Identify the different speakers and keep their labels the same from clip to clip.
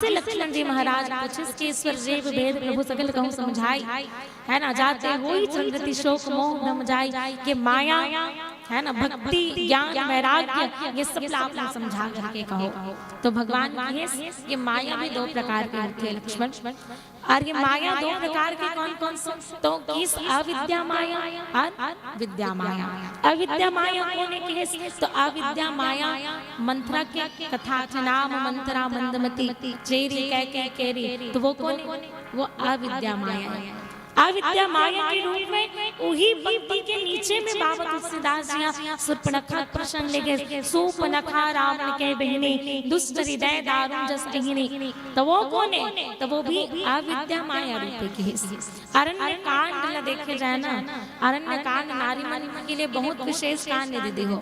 Speaker 1: से लक्ष्मण जी महाराज पूछिस के ईश्वर जीव भेद प्रभु सकल कहूँ समझाई, है ना, जाते हुई संगति शोक मोह भ्रम जाई, कि माया है ना, भक्ति ज्ञान वैराग्य ये सब आपने समझा करके कहो। तो भगवान कहे ये माया भी दो प्रकार के होते हैं लक्ष्मण, और ये माया दो प्रकार के कौन कौन से, तो किस अविद्या माया और विद्या माया। अविद्या माया कौन कहे, तो अविद्या माया मंत्रा के कथा नाम मंत्रा मंदमती चेरी कह केरी, तो वो कौन, वो अविद्या माया है। अविद्या माया के रूप में वही भक्ति के नीचे में बाबा तुलसीदास जी सुर्पणखा प्रसंग लेके सुपनखा रावण के बहनी दुष्ट हृदय दारुण जस कहिनी, तो वो कौन है, तो वो भी अविद्या माया रूप की है। अरण्य कांड देखे जाए ना, अरण्य कांड नारी मन के लिए बहुत विशेष कांड दीदी हो,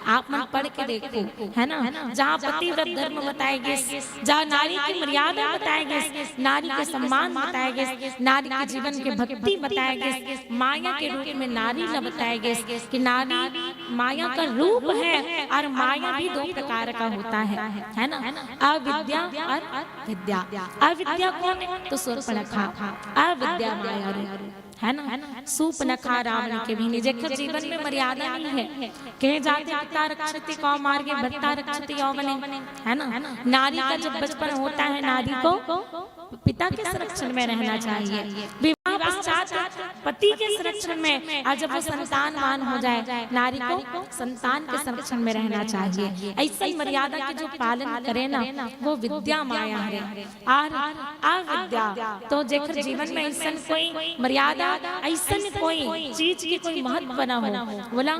Speaker 1: आप मन पढ़ के देखो, है ना, जहाँ पतिव्रत धर्म बताए गए, जहाँ नारी की मर्यादा बताए गए, नारी के सम्मान बताए गए, नारी के जीवन के भक्ति बताया गया, माया के रूप में नारी न बताया गया कि नारी माया का रूप है, और माया भी दो प्रकार का होता है ना, अविद्या और विद्या। अविद्या कौन है, तो शूर्पणखा, अविद्या माया है ना, सूपनखा रावण के भी जेकर जीवन में मर्यादा नहीं है, कहे जाते पिता रक्षति कौ मार्गे भर्ता रक्षति यौवने, है ना, नारी का जब बचपन होता है नारी को पिता के संरक्षण में रहना चाहिए, विवाह पश्चात पति के संरक्षण में, और जब वो संतानवान हो जाए नारी को संतान के संरक्षण में रहना चाहिए। ऐसी मर्यादा के जो पालन करे ना वो विद्या माया है। और अविद्या तो जेकर जीवन में ऐसा कोई मर्यादा, ऐसा कोई चीज की कोई महत्व न हो, बोला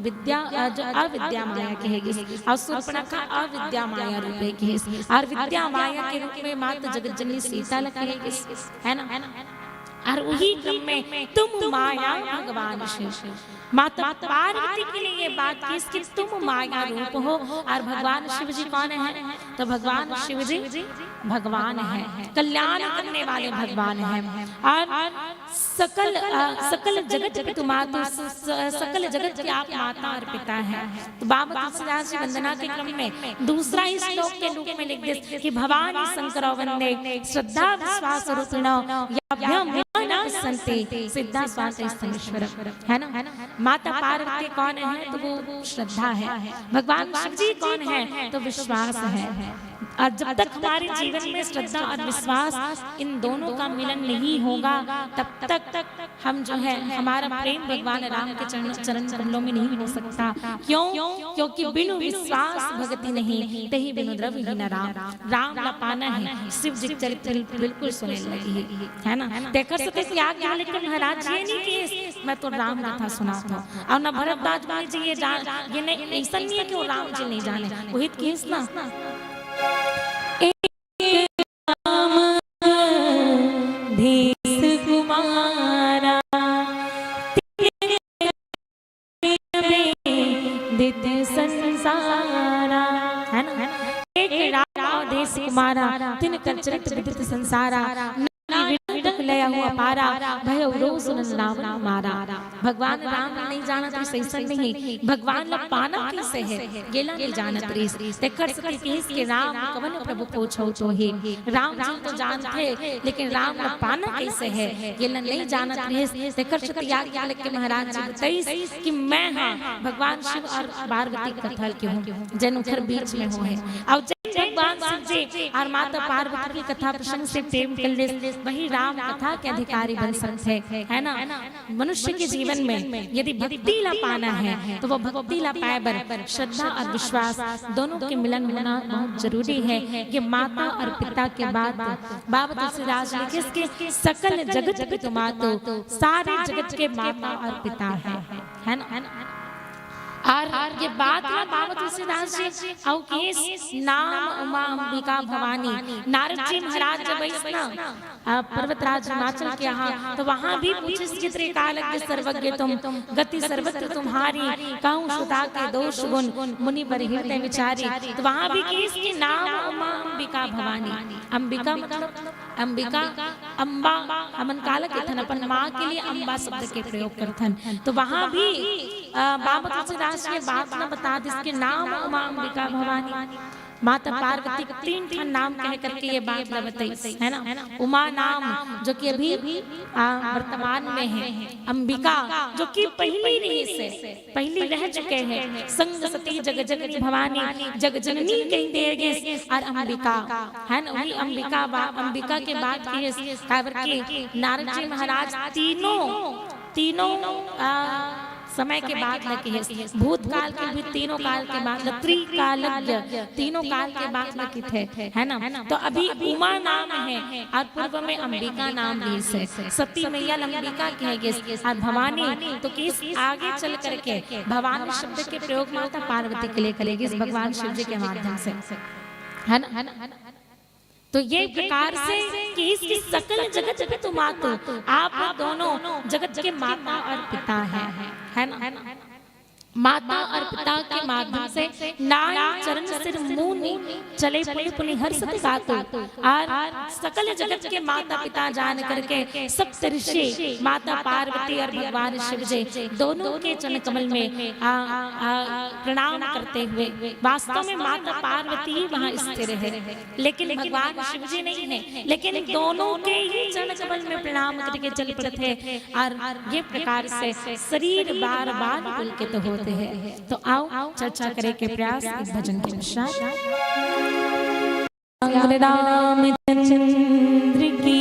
Speaker 1: विद्या जो अविद्या माया कहेगी, और शूर्पणखा अविद्या माया रूप है, और विद्या माया के रूप में माता जगत जननी सीता कहेगी, है ना, और वही क्रम में तुम माया भगवान शिव, माता पार्वती के लिए ये बात की कि तुम माया रूप हो, और भगवान शिव जी कौन है, तो भगवान शिव जी भगवान है, कल्याण करने वाले भगवान हैं, और सकल जगत पितु मातु, सकल जगत की आप माता और पिता है। तो बाबा तुलसीदास जी वंदना के क्रम में दूसरा ही श्लोक के रूप में लिख दे कि भवानी शंकरो वंदे श्रद्धा विश्वास रूपिणो याभ्याम विना संते सिद्धा स्वांते समीश्वर, है ना, माता पार्वती कौन है, तो वो श्रद्धा है, भगवान शिव जी कौन है, तो विश्वास है। और जब तक हमारे जीवन में श्रद्धा और विश्वास इन दोनों का मिलन नहीं होगा, तब तक हम जो है हमारा प्रेम भगवान राम के चरण कमलों में नहीं हो सकता। क्यों? क्योंकि बिनु विश्वास भक्ति नहीं, तही बिनु द्रव्य ही न राम, राम ला पाना है। शिव जी चरित्र बिल्कुल सुने लगी है ना, देखकर सके आज्ञा लेकर महाराज ये नहीं कि मैं तो राम कथा सुनाता हूँ, और न भरद्वाज भाई जी ये नहीं, ऐसा नहीं है कि वो राम जी नहीं जाने, वही केस ना कुमारा संसारा, है ना, एक राम देश कुमारा तिन कर चरित्र विदित संसारा, लया हुआ पारा भय रोज नाम मारा। भगवान राम नहीं जानत रही, सही नहीं, भगवान ला पाना कैसे है, गेला नहीं जानत रही, देखकर सके केस के राम कवन प्रभु पूछो तो हे, राम जी तो जानते लेकिन राम ला पाना कैसे है, गेला नहीं जानत रही, देखकर सके आज्ञा लेके महाराज जी बताई कि मैं हाँ भगवान शिव और पार्वती कथा के हूँ, जन उधर बीच में हो है, और भगवान शिव जी और माता पार्वती की कथा प्रसंग से प्रेम कर ले, वही राम कथा के अधिकारी बन सकते है ना। मनुष्य के जीवन में यदि भक्ति ला पाना है तो वो भक्ति ला पाए बर श्रद्धा और विश्वास दोनों के मिलन होना बहुत जरूरी है। ये माता और पिता के बाद बाबा तुलसीदास लिखे के सकल जगत पितु मातु, सारे जगत के माता और पिता है ना। और ये बात है बाबा तुलसीदास जी और केस नाम उमा अंबिका भवानी, नारद जी महाराज जब ना पर्वतराज हिमाचल के यहाँ, तो वहाँ भी पूछे चित्र कालज्ञ सर्वज्ञ तुम, गति सर्वत्र तुम्हारी, कहूँ सुधा के दोष गुण मुनि पर हृदय विचारी। तो वहाँ भी केस के नाम उमा अंबिका भवानी, अंबिका मतलब अंबिका अम्बा, हमन काल के थन अपन माँ के लिए अम्बा शब्द के प्रयोग करथन। तो वहाँ भी बाबा तुलसीदास ये बात न बता जिसके नाम उमा अंबिका भवानी। माता पार्वती के 3 ठन नाम कह करके ये बात बताई है ना। उमा नाम जो कि अभी वर्तमान में है, अंबिका जो कि पहली रही से पहली रह चुके हैं, संग सती जग जननी भवानी जग जननी कहीं देगे, और अंबिका है ना, वही अंबिका अंबिका के बाद की काबर की नारद जी महाराज तीनों समय के बाद लगे है, भूतकाल के भी तीनों काल के बाद, त्रिकालज्ञ तीनों काल के बाद लगे थे है ना। तो अभी उमा नाम है और पूर्व में अंबिका नाम ली से, सती मैया अंबिका कहेंगे, और भवानी तो किस आगे चल करके भवानी शब्द के प्रयोग माता पार्वती के लिए करेगी भगवान शिव जी के माध्यम से, है ना। तो ये प्रकार से कि इसकी सकल जगत पे तुम आते, आप दोनों जगत के माता और पिता है ना। माता और पिता के माध्यम से नारायण चरण सिर मुनि चले पड़े पुनि हर्षित गातो, और सकल जगत के माता पिता जान करके सप्त ऋषि माता पार्वती और भगवान शिव जी दोनों के चरण कमल में प्रणाम करते हुए, वास्तव में माता पार्वती ही वहाँ स्थिर है, लेकिन भगवान शिव जी नहीं है, लेकिन दोनों के ही चरण कमल में प्रणाम करके चल पड़ते हैं, और ये प्रकार से शरीर बार बार पुलकित होते हैं। तो आओ चर्चा करें के प्रयास इस भजन के पश्चात। रामचंद्र की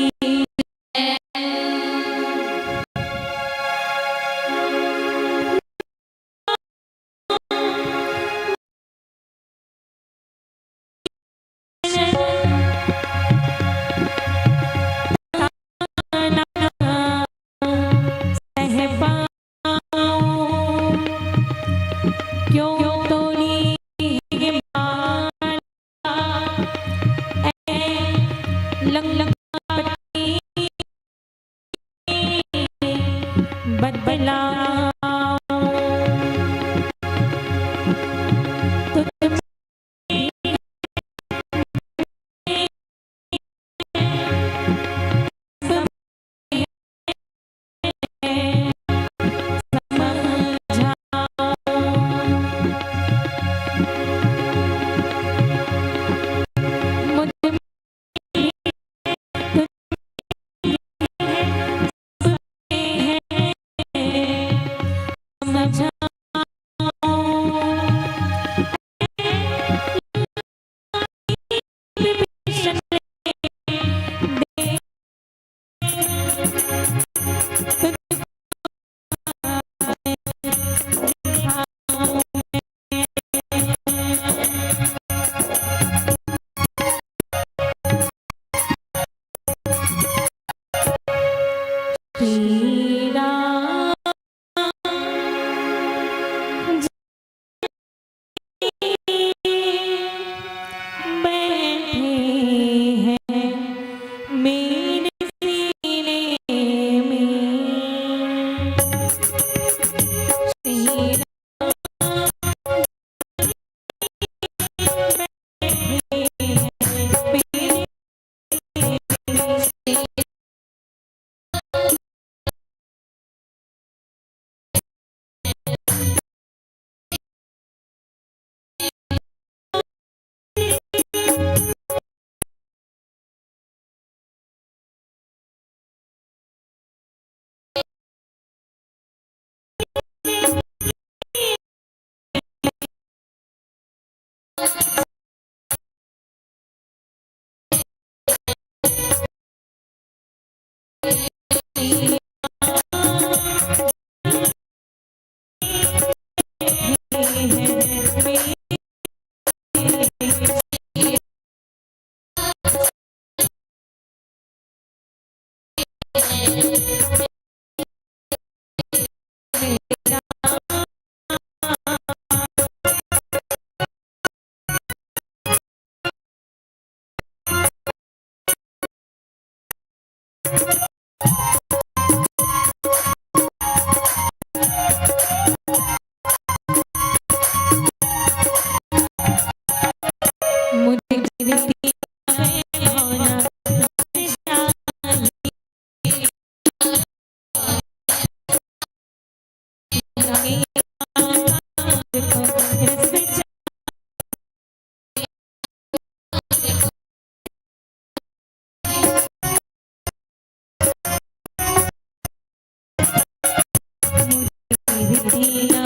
Speaker 1: दीना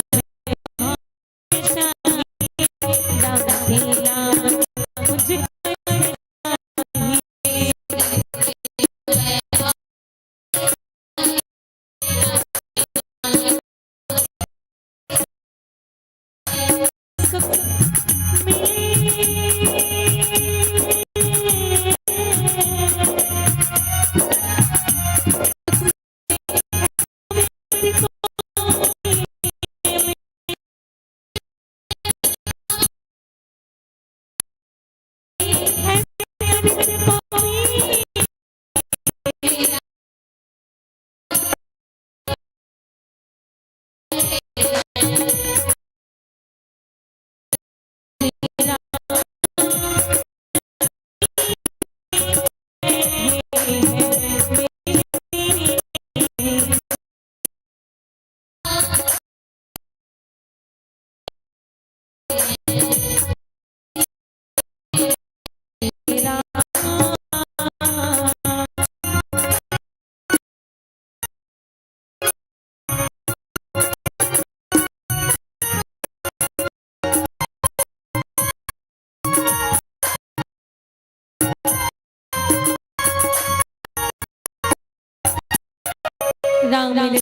Speaker 1: राम खेला मुझको राम